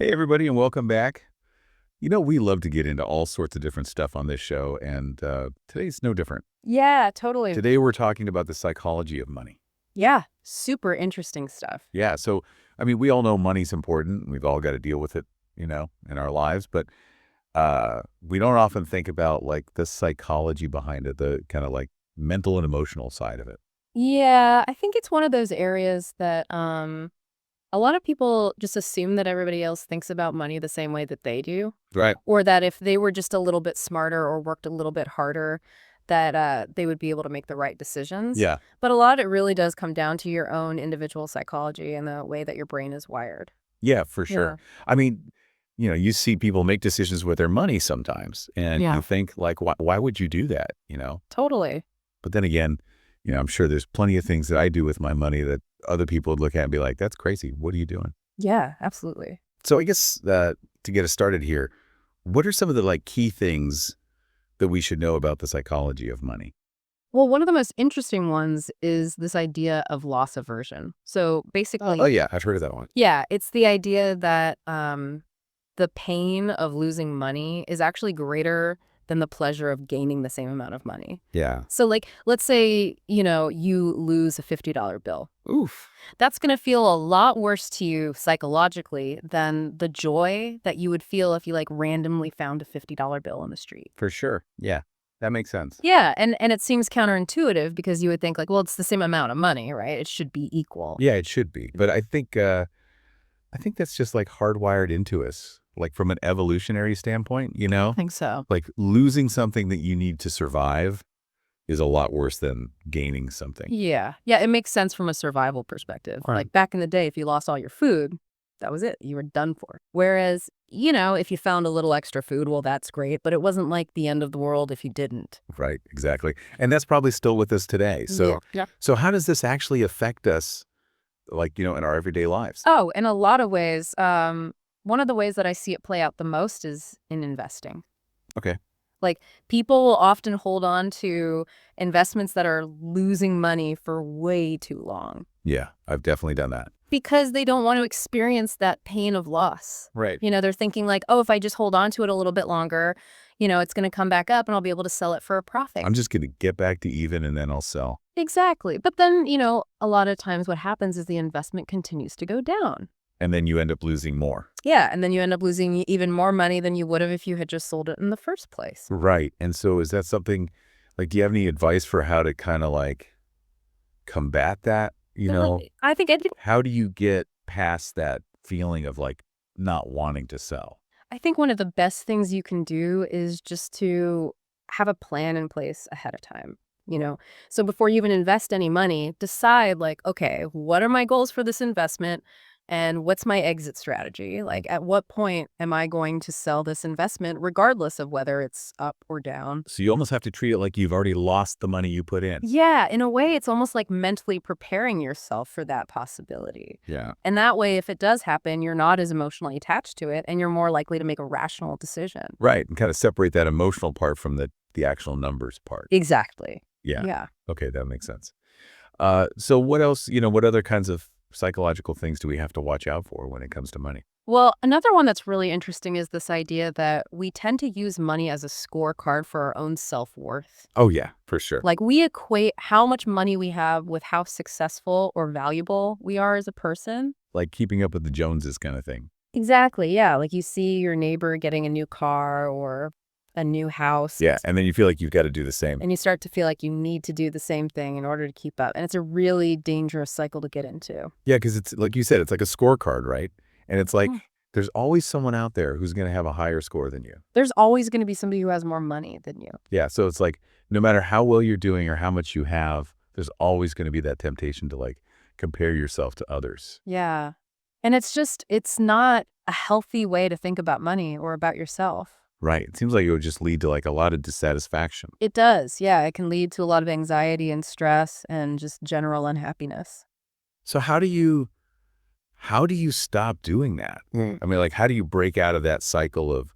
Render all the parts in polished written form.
Hey, everybody, and welcome back. We love to get into all sorts of different stuff on this show, and today's no different. Yeah, totally. Today, we're talking about the psychology of money. Yeah, super interesting stuff. Yeah, so, we all know money's important. We've all got to deal with it, in our lives, but we don't often think about, like, the psychology behind it, the kind of, like, mental and emotional side of it. Yeah, I think it's one of those areas that a lot of people just assume that everybody else thinks about money the same way that they do, Right. or that if they were just a little bit smarter or worked a little bit harder, that they would be able to make the right decisions. Yeah. But a lot of it really does come down to your own individual psychology and the way that your brain is wired. Yeah, for Yeah. sure. I mean, you see people make decisions with their money sometimes, and you Yeah. think, like, why would you do that? Totally. But then again, I'm sure there's plenty of things that I do with my money that other people would look at and be like, that's crazy. What are you doing? Yeah, absolutely. So I guess to get us started here, what are some of the like key things that we should know about the psychology of money? Well, one of the most interesting ones is this idea of loss aversion. So Oh, basically, yeah, I've heard of that one. yeah, it's the idea that the pain of losing money is actually greater than the pleasure of gaining the same amount of money. Yeah. So, like, let's say, you lose a $50 bill. Oof. That's going to feel a lot worse to you psychologically than the joy that you would feel if you, like, randomly found a $50 bill on the street. For sure. Yeah, that makes sense. Yeah, and it seems counterintuitive because you would think like, well, it's the same amount of money, right? It should be equal. Yeah, it should be. But I think that's just like hardwired into us, like from an evolutionary standpoint. I think so. Like losing something that you need to survive is a lot worse than gaining something. Yeah. Yeah, it makes sense from a survival perspective. Right. Like back in the day, if you lost all your food, that was it. You were done for. Whereas, if you found a little extra food, well, that's great, but it wasn't like the end of the world if you didn't. Right, exactly. And that's probably still with us today. Yeah. Yeah. So how does this actually affect us, like, in our everyday lives? Oh, in a lot of ways, one of the ways that I see it play out the most is in investing. Okay. Like, people will often hold on to investments that are losing money for way too long Yeah, I've definitely done that. because they don't want to experience that pain of loss. Right. They're thinking like, oh, if I just hold on to it a little bit longer, it's going to come back up and I'll be able to sell it for a profit. I'm just going to get back to even and then I'll sell. Exactly. But then, a lot of times what happens is the investment continues to go down. And then you end up losing more. Yeah. And then you end up losing even more money than you would have if you had just sold it in the first place. Right. And so is that something, like, do you have any advice for how to kind of like combat that? I think How do you get past that feeling of like not wanting to sell? I think one of the best things you can do is just to have a plan in place ahead of time. So before you even invest any money, decide like, okay, what are my goals for this investment? And what's my exit strategy? Like, at what point am I going to sell this investment, regardless of whether it's up or down? So you almost have to treat it like you've already lost the money you put in. Yeah, in a way, it's almost like mentally preparing yourself for that possibility. Yeah. And that way, if it does happen, you're not as emotionally attached to it and you're more likely to make a rational decision. Right. And kind of separate that emotional part from the actual numbers part. Exactly. Yeah. Yeah. Okay, that makes sense. So what else, what other kinds of psychological things do we have to watch out for when it comes to money? Well, another one that's really interesting is this idea that we tend to use money as a scorecard for our own self-worth. Oh, yeah, for sure. Like, we equate how much money we have with how successful or valuable we are as a person. Like keeping up with the Joneses kind of thing. Exactly. Yeah. Like, you see your neighbor getting a new car or a new house. Yeah, and then you feel like you've got to do the same. And you start to feel like you need to do the same thing in order to keep up. And it's a really dangerous cycle to get into. Yeah, because it's like you said, it's like a scorecard, right? And it's like Mm. there's always someone out there who's going to have a higher score than you. There's always going to be somebody who has more money than you. Yeah, so it's like no matter how well you're doing or how much you have, there's always going to be that temptation to like compare yourself to others. Yeah. And it's not a healthy way to think about money or about yourself. Right. It seems like it would just lead to like a lot of dissatisfaction. It does. Yeah. It can lead to a lot of anxiety and stress and just general unhappiness. So how do you stop doing that? I mean, like, how do you break out of that cycle of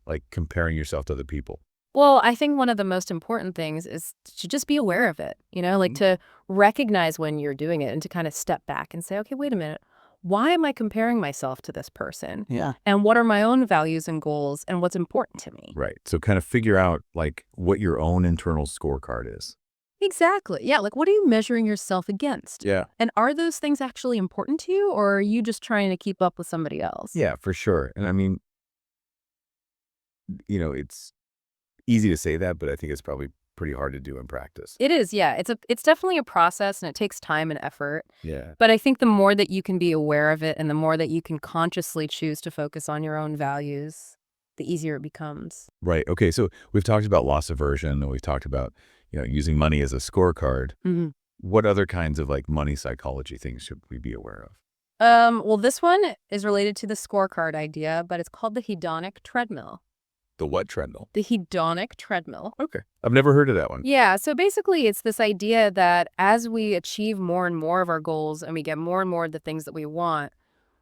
like comparing yourself to other people? Well, I think one of the most important things is to just be aware of it, like to recognize when you're doing it and to kind of step back and say, okay, wait a minute. why am I comparing myself to this person? Yeah. And what are my own values and goals and what's important to me? Right. So kind of figure out like what your own internal scorecard is. Exactly. Yeah, like what are you measuring yourself against? Yeah. And are those things actually important to you, or are you just trying to keep up with somebody else? Yeah, for sure. And I mean, it's easy to say that, but I think it's probably pretty hard to do in practice. It is, yeah. It's definitely a process and it takes time and effort. Yeah. But I think the more that you can be aware of it and the more that you can consciously choose to focus on your own values, the easier it becomes. Right. Okay. So we've talked about loss aversion and we've talked about, using money as a scorecard. hmm What other kinds of like money psychology things should we be aware of? Well, this one is related to the scorecard idea, but it's called the hedonic treadmill. The what treadmill? The hedonic treadmill. Okay. I've never heard of that one. Yeah, so basically it's this idea that as we achieve more and more of our goals and we get more and more of the things that we want,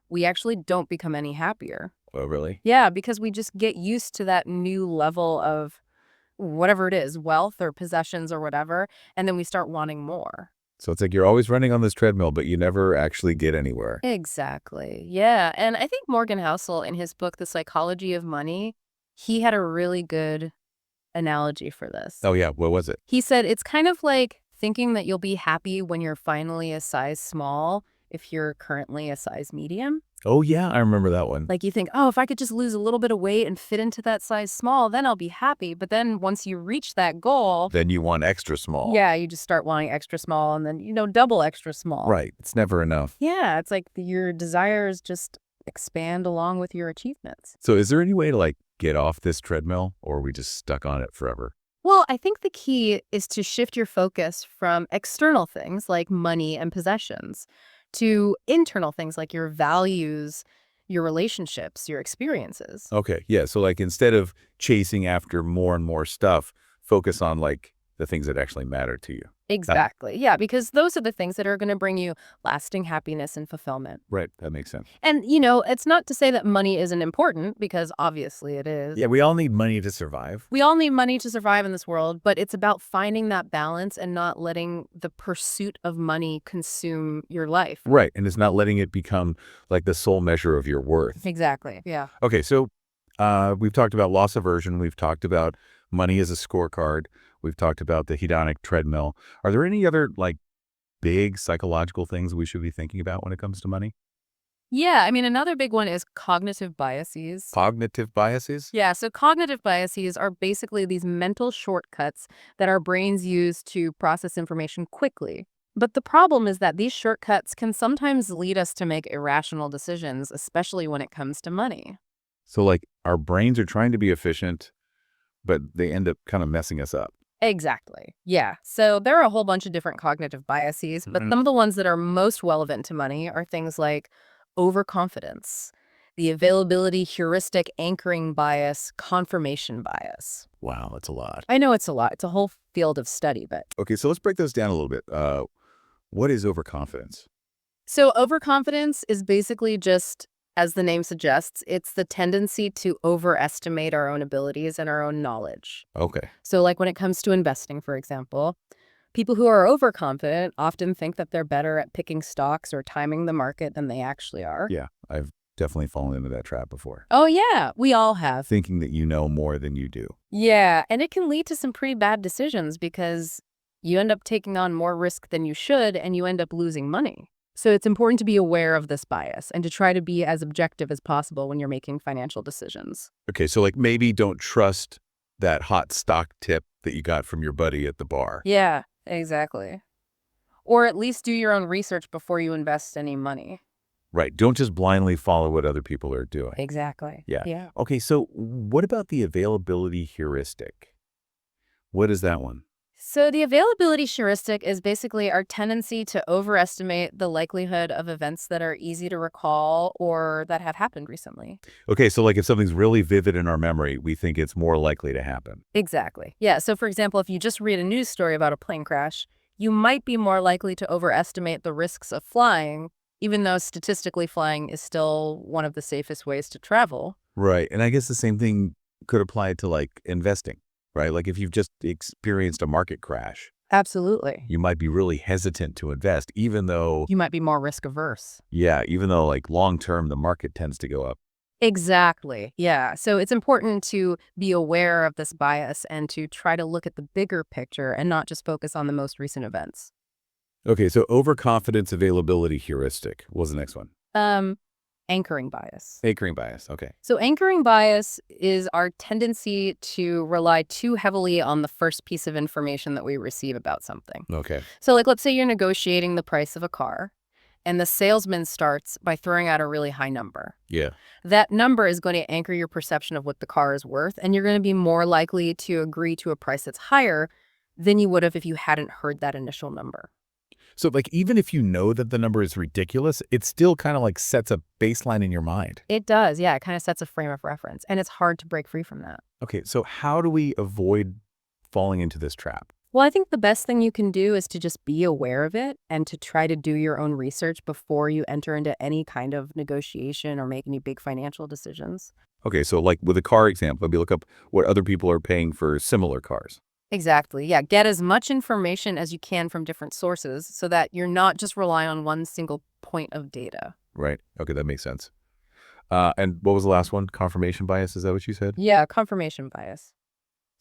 we actually don't become any happier. Oh, really? Yeah, because we just get used to that new level of whatever it is, wealth or possessions or whatever, and then we start wanting more. So it's like you're always running on this treadmill, but you never actually get anywhere. Exactly. Yeah, and I think Morgan Housel in his book, The Psychology of Money, he had a really good analogy for this. Oh, yeah. What was it? He said it's kind of like thinking that you'll be happy when you're finally a size small if you're currently a size medium. Oh, yeah. I remember that one. Like you think, oh, if I could just lose a little bit of weight and fit into that size small, then I'll be happy. But then once you reach that goal, Then you want extra small. yeah, you just start wanting extra small and then, double extra small. Right. It's never enough. Yeah, it's like your desires just expand along with your achievements. So is there any way to like get off this treadmill or are we just stuck on it forever? Well, I think the key is to shift your focus from external things like money and possessions to internal things like your values, your relationships, your experiences. Okay. Yeah. So like instead of chasing after more and more stuff, focus on like the things that actually matter to you. Exactly. Yeah, because those are the things that are going to bring you lasting happiness and fulfillment. Right. That makes sense. And, it's not to say that money isn't important because obviously it is. Yeah. We all need money to survive. We all need money to survive in this world, but it's about finding that balance and not letting the pursuit of money consume your life. Right. And it's not letting it become like the sole measure of your worth. Exactly. Yeah. Okay. So we've talked about loss aversion. We've talked about money as a scorecard. We've talked about the hedonic treadmill. Are there any other like big psychological things we should be thinking about when it comes to money? Yeah. I mean, another big one is cognitive biases. Cognitive biases? Yeah. So cognitive biases are basically these mental shortcuts that our brains use to process information quickly. But the problem is that these shortcuts can sometimes lead us to make irrational decisions, especially when it comes to money. So like our brains are trying to be efficient, but they end up kind of messing us up. Exactly. Yeah. So there are a whole bunch of different cognitive biases, but Mhm. some of the ones that are most relevant to money are things like overconfidence, the availability heuristic anchoring bias, confirmation bias. Wow, that's a lot. I know it's a lot. It's a whole field of study, but Okay, so let's break those down a little bit. What is overconfidence? so overconfidence is basically just, as the name suggests, it's the tendency to overestimate our own abilities and our own knowledge. Okay. So like when it comes to investing, for example, people who are overconfident often think that they're better at picking stocks or timing the market than they actually are. Yeah, I've definitely fallen into that trap before. Oh, yeah, we all have. Thinking that you know more than you do. Yeah, and it can lead to some pretty bad decisions because you end up taking on more risk than you should and you end up losing money. So it's important to be aware of this bias and to try to be as objective as possible when you're making financial decisions. Okay, so like maybe don't trust that hot stock tip that you got from your buddy at the bar. Yeah, exactly. Or at least do your own research before you invest any money. Right. Don't just blindly follow what other people are doing. Exactly. Yeah. Yeah. Okay, so what about the availability heuristic? What is that one? So the availability heuristic is basically our tendency to overestimate the likelihood of events that are easy to recall or that have happened recently. Okay, so like if something's really vivid in our memory, we think it's more likely to happen. Exactly. Yeah. So for example, if you just read a news story about a plane crash, you might be more likely to overestimate the risks of flying, even though statistically flying is still one of the safest ways to travel. Right. And I guess the same thing could apply to like investing, right? Like if you've just experienced a market crash, Absolutely. You might be really hesitant to invest, even though, You might be more risk averse. yeah, even though like long term, the market tends to go up. Exactly. Yeah. So it's important to be aware of this bias and to try to look at the bigger picture and not just focus on the most recent events. Okay, so overconfidence availability heuristic. What was the next one? Um, Anchoring bias. Anchoring bias. Okay. So anchoring bias is our tendency to rely too heavily on the first piece of information that we receive about something. Okay. So like, let's say you're negotiating the price of a car and the salesman starts by throwing out a really high number. Yeah. That number is going to anchor your perception of what the car is worth, and you're going to be more likely to agree to a price that's higher than you would have if you hadn't heard that initial number. So like even if you know that the number is ridiculous, it still kind of like sets a baseline in your mind. It does, yeah. It kind of sets a frame of reference, and it's hard to break free from that. Okay, so how do we avoid falling into this trap? Well, I think the best thing you can do is to just be aware of it and to try to do your own research before you enter into any kind of negotiation or make any big financial decisions. Okay, so like with a car example, maybe look up what other people are paying for similar cars. Exactly. Yeah. Get as much information as you can from different sources so that you're not just relying on one single point of data. Right. Okay, that makes sense. And what was the last one? Confirmation bias, is that what you said? Yeah, confirmation bias.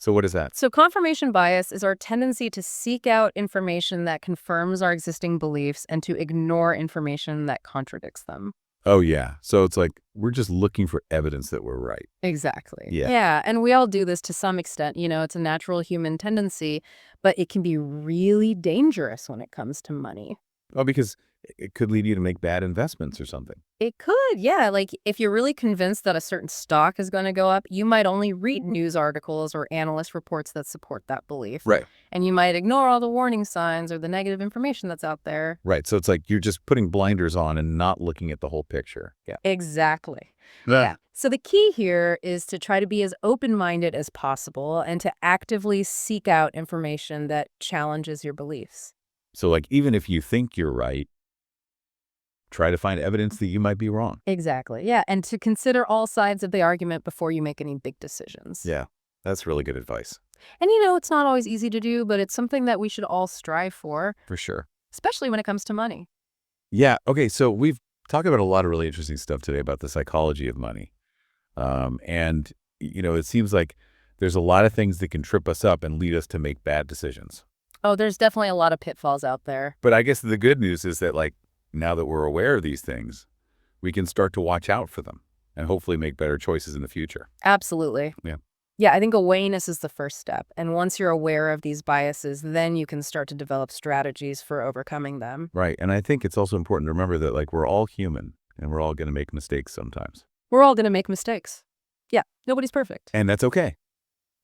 So what is that? So confirmation bias is our tendency to seek out information that confirms our existing beliefs and to ignore information that contradicts them. Oh, yeah. So it's like we're just looking for evidence that we're right. Exactly. Yeah. Yeah. And we all do this to some extent. It's a natural human tendency, but it can be really dangerous when it comes to money. Well, because it could lead you to make bad investments or something. It could, yeah. Like if you're really convinced that a certain stock is going to go up, you might only read news articles or analyst reports that support that belief. Right. And you might ignore all the warning signs or the negative information that's out there. Right. So it's like you're just putting blinders on and not looking at the whole picture. Yeah. Exactly. Yeah. So the key here is to try to be as open-minded as possible and to actively seek out information that challenges your beliefs. So like even if you think you're right, try to find evidence that you might be wrong. Exactly. Yeah. And to consider all sides of the argument before you make any big decisions. Yeah. That's really good advice. And it's not always easy to do, but it's something that we should all strive for, For sure. especially when it comes to money. Yeah. Okay. So we've talked about a lot of really interesting stuff today about the psychology of money. And, it seems like there's a lot of things that can trip us up and lead us to make bad decisions. Oh, there's definitely a lot of pitfalls out there. But I guess the good news is that like now that we're aware of these things, we can start to watch out for them and hopefully make better choices in the future. Absolutely. Yeah. Yeah, I think awareness is the first step. And once you're aware of these biases, then you can start to develop strategies for overcoming them. Right. And I think it's also important to remember that like we're all human and we're all going to make mistakes sometimes. We're all going to make mistakes. Yeah, nobody's perfect. And that's okay.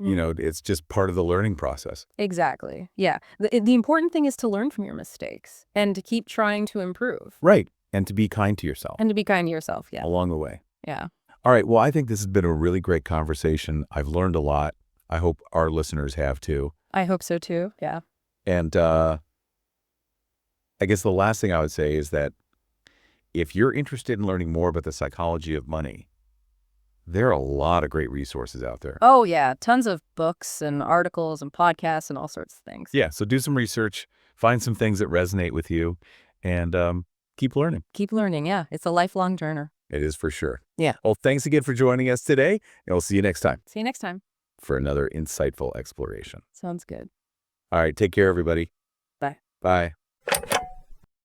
Mm. It's just part of the learning process. Exactly. Yeah. The important thing is to learn from your mistakes and to keep trying to improve. Right. And to be kind to yourself And to be kind to yourself. Yeah. along the way. Yeah. All right. Well, I think this has been a really great conversation. I've learned a lot. I hope our listeners have too. I hope so too. Yeah. And I guess the last thing I would say is that if you're interested in learning more about the psychology of money, there are a lot of great resources out there. Oh, yeah. Tons of books and articles and podcasts and all sorts of things. Yeah. So do some research, find some things that resonate with you, and keep learning. Keep learning. Yeah. It's a lifelong journey. It is for sure. Yeah. Well, thanks again for joining us today, and we'll see you next time See you next time. for another insightful exploration. Sounds good. All right. Take care, everybody. Bye. Bye.